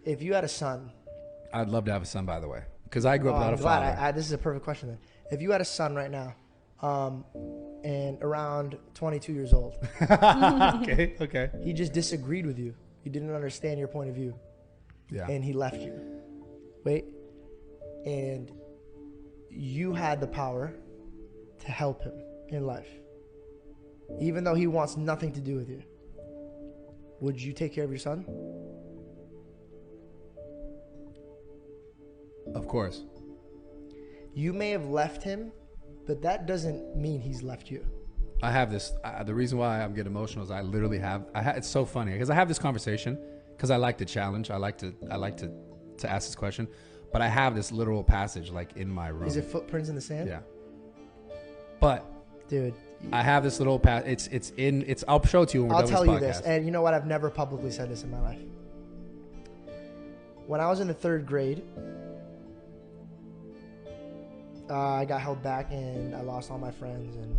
If you had a son, I'd love to have a son, by the way, because I grew up without a father. This is a perfect question then. If you had a son right now, and around 22 years old, Okay. he just disagreed with you. He didn't understand your point of view, Yeah. and he left you. Wait, and you had the power to help him in life, even though he wants nothing to do with you. Would you take care of your son? Of course. You may have left him, but that doesn't mean he's left you. I have this. The reason why I'm getting emotional is I literally have. It's so funny because I have this conversation because I like to challenge. I like to ask this question, but I have this literal passage like in my room. Is it footprints in the sand? Yeah. But Dude, I have this little It's. I'll show it to you when we're I'll done tell with you this this, podcast. and you know what? I've never publicly said this in my life. When I was in the 3rd grade, I got held back and I lost all my friends, and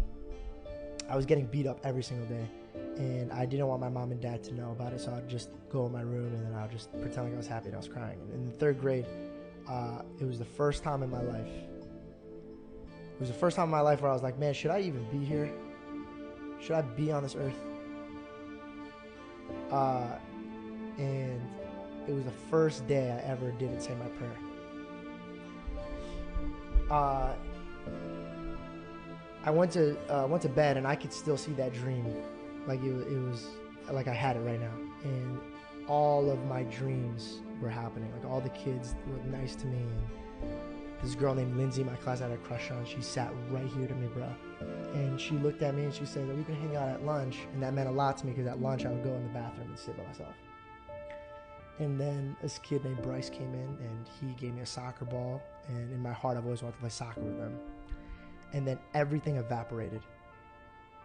I was getting beat up every single day. And I didn't want my mom and dad to know about it, so I'd just go in my room and then I'd just pretend like I was happy and I was crying. And in the 3rd grade, it was the first time in my life. It was the first time in my life where I was like, man, should I even be here? Should I be on this earth? And it was the first day I ever didn't say my prayer. I went to bed and I could still see that dream, like it was like I had it right now. And all of my dreams were happening. Like all the kids were nice to me. And this girl named Lindsay in my class I had a crush on. She sat right here to me, bro. And she looked at me and she said, "Are we gonna hang out at lunch?" And that meant a lot to me because at lunch I would go in the bathroom and sit by myself. And then this kid named Bryce came in and he gave me a soccer ball. And in my heart, I've always wanted to play soccer with them. And then everything evaporated.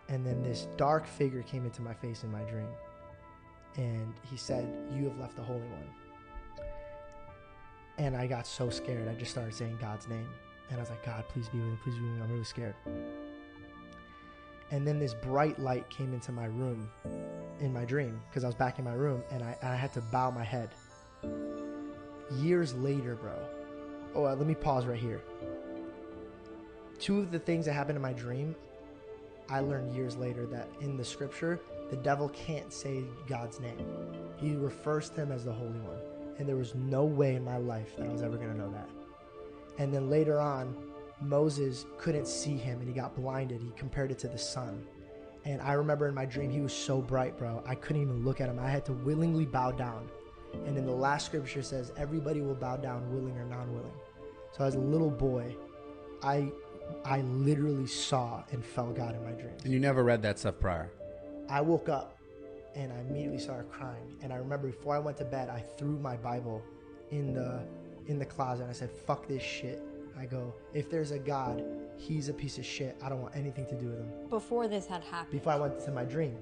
And then this dark figure came into my face in my dream. And he said, "You have left the Holy One." And I got so scared. I just started saying God's name. And I was like, "God, please be with me. Please be with me. I'm really scared." And then this bright light came into my room in my dream because I was back in my room and I had to bow my head. Years later, bro. Oh, let me pause right here. 2 of the things that happened in my dream, I learned years later that in the scripture, the devil can't say God's name. He refers to him as the Holy One. And there was no way in my life that I was ever going to know that. And then later on, Moses couldn't see him and he got blinded. He compared it to the sun. And I remember in my dream, he was so bright, bro. I couldn't even look at him. I had to willingly bow down. And in the last scripture says, everybody will bow down, willing or non-willing. So as a little boy, I literally saw and felt God in my dreams. And you never read that stuff prior? I woke up and I immediately started crying. And I remember before I went to bed, I threw my Bible in the closet and I said, "Fuck this shit." I go, "If there's a God, he's a piece of shit. I don't want anything to do with him." Before this had happened. Before I went to my dream.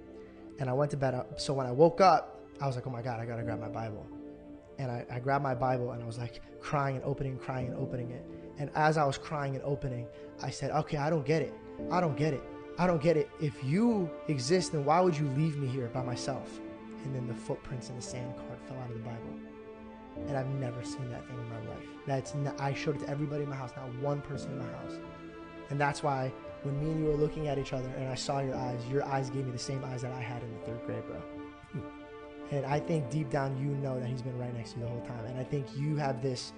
And I went to bed. So when I woke up, I was like, "Oh my God, I gotta grab my Bible." And I grabbed my Bible and I was like crying and opening it. And as I was crying and opening, I said, "Okay, I don't get it. I don't get it. If you exist, then why would you leave me here by myself?" And then the footprints in the sand card fell out of the Bible. And I've never seen that thing in my life. I showed it to everybody in my house, not one person in my house. And that's why when me and you were looking at each other and I saw your eyes gave me the same eyes that I had in the 3rd grade, bro. And I think deep down you know that he's been right next to you the whole time. And I think you have this,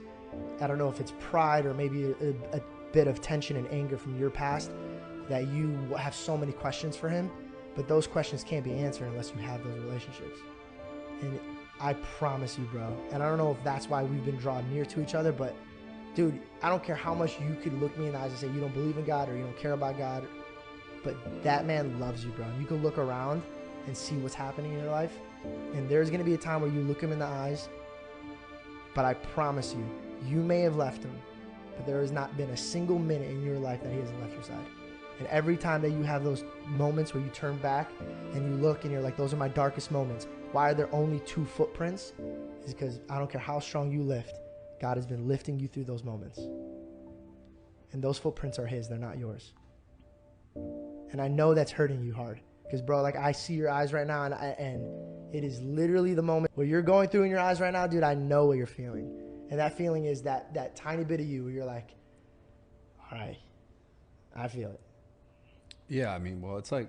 I don't know if it's pride or maybe a bit of tension and anger from your past, that you have so many questions for him, but those questions can't be answered unless you have those relationships. And I promise you, bro, and I don't know if that's why we've been drawn near to each other, but dude, I don't care how much you could look me in the eyes and say you don't believe in God or you don't care about God, but that man loves you, bro. And you can look around and see what's happening in your life, and there's going to be a time where you look him in the eyes, but I promise you, you may have left him, but there has not been a single minute in your life that he hasn't left your side. And every time that you have those moments where you turn back and you look and you're like, those are my darkest moments. Why are there only 2 footprints? Is because I don't care how strong you lift, God has been lifting you through those moments. And those footprints are his, they're not yours. And I know that's hurting you hard. Because, bro, like I see your eyes right now and It is literally the moment what you're going through in your eyes right now, dude. I know what you're feeling. And that feeling is that tiny bit of you where you're like, all right, I feel it. Yeah, I mean, well, it's like